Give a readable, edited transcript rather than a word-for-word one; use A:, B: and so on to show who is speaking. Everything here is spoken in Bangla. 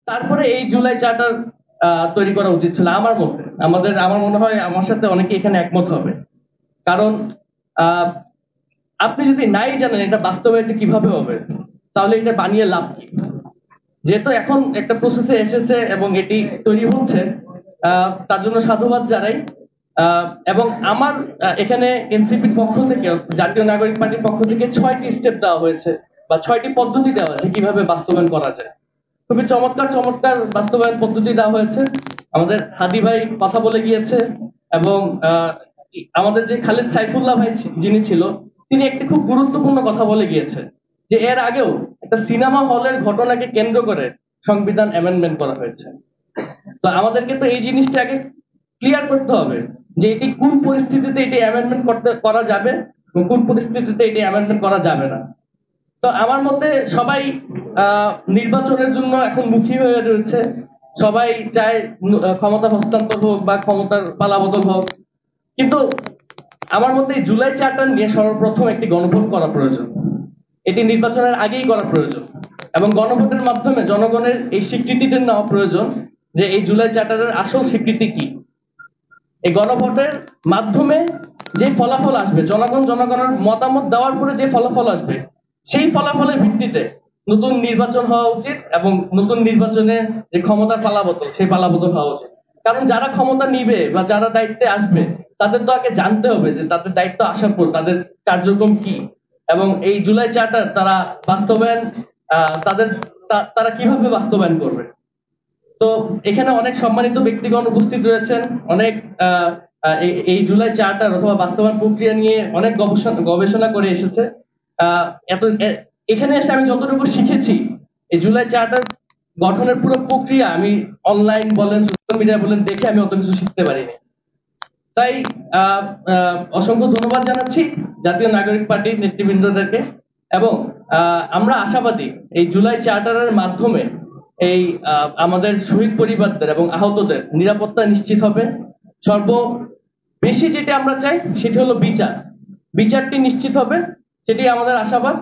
A: তারপরে এই জুলাই চার্টার তৈরি করা উচিত ছিল আমার মতে। আমার মনে হয় আমার সাথে অনেকে এখানে একমত হবে। কারণ আহ, আপনি যদি নাই জানেন এটা বাস্তবায়িত কিভাবে হবে, তাহলে এটা বানিয়ে লাভ কি? যেহেতু এখন একটা প্রসেসে এসেছে এবং এটি তৈরি হচ্ছে, তার জন্য সাধুবাদ জানাই। এবং আমার এখানে এনসিপির পক্ষ থেকে, জাতীয় নাগরিক পার্টির পক্ষ থেকে 6টি স্টেপ দেওয়া হয়েছে বা 6টি পদ্ধতি দেওয়া আছে কিভাবে বাস্তবায়ন করা যায়। খুবই চমৎকার চমৎকার বাস্তবায়ন পদ্ধতি দেওয়া হয়েছে। আমাদের হাদি ভাই কথা বলে গিয়েছে, এবং আমাদের যে খালেদ সাইফুল্লাহ ভাই যিনি ছিল, তিনি একটি খুব গুরুত্বপূর্ণ কথা বলে গিয়েছে, যে এর আগেও একটা সিনেমা হলের ঘটনাকে কেন্দ্র করে সংবিধান অ্যামেন্ডমেন্ট করা হয়েছে। তো আমাদেরকে তো এই জিনিসটা আগে ক্লিয়ার করতে হবে যে এটি কোন পরিস্থিতিতে এটি অ্যামেন্ডমেন্ট করা যাবে এবং কোন পরিস্থিতিতে এটি অ্যামেন্ডমেন্ট করা যাবে না। তো আমার মতে সবাই নির্বাচনের জন্য এখন মুখী হয়ে রয়েছে। সবাই চায় ক্ষমতা হস্তান্তর হোক বা ক্ষমতার পালাবদল হোক। কিন্তু আমার মতে এই জুলাই চার্টার নিয়ে সর্বপ্রথম একটি গণভোট করা প্রয়োজন। এটি নির্বাচনের আগেই করা প্রয়োজন, এবং গণভোটের মাধ্যমে জনগণের এই স্বীকৃতিটা নেওয়া প্রয়োজন যে এই জুলাই চার্টারের আসল স্বীকৃতি কি। এই গণভোটের মাধ্যমে যে ফলাফল আসবে, জনগণের মতামত দেওয়ার পরে যে ফলাফল আসবে, সেই ফলাফলের ভিত্তিতে নতুন নির্বাচন হওয়া উচিত, এবং নতুন নির্বাচনে যে ক্ষমতার পালাবদল, সেই পালাবদল হওয়া উচিত। কারণ যারা ক্ষমতা নিবে বা যারা দায়িত্বে আসবে, তাদের তো আগে জানতে হবে যে তাদের দায়িত্ব আসার পর তাদের কার্যক্রম কি, এবং এই জুলাই চার্টার তারা বাস্তবায়ন তাদের তারা কিভাবে বাস্তবায়ন করবে। তো এখানে অনেক সম্মানিত ব্যক্তিগণ উপস্থিত রয়েছেন, অনেক এই জুলাই চার্টার অথবা বাস্তবায়ন প্রক্রিয়া নিয়ে অনেক গবেষণা করে এসেছে। আহ, এত এখানে এসে আমি যতটুকু শিখেছি, এই জুলাই চার্টার গঠনের পুরো প্রক্রিয়া আমি অনলাইন বলেন, সোশ্যাল মিডিয়া বলেন, দেখে আমি অত কিছু শিখতে পারিনি। তাই অসংখ্য ধন্যবাদ জানাচ্ছি জাতীয় নাগরিক পার্টির নেতৃবৃন্দদেরকে। এবং আমরা আশাবাদী এই জুলাই চার্টারের মাধ্যমে এই আমাদের শহীদ পরিবারদের এবং আহতদের নিরাপত্তা নিশ্চিত হবে। সর্ব বেশি যেটা আমরা চাই সেটি হলো বিচারটি নিশ্চিত হবে, সেটি আমাদের আশাবাদ।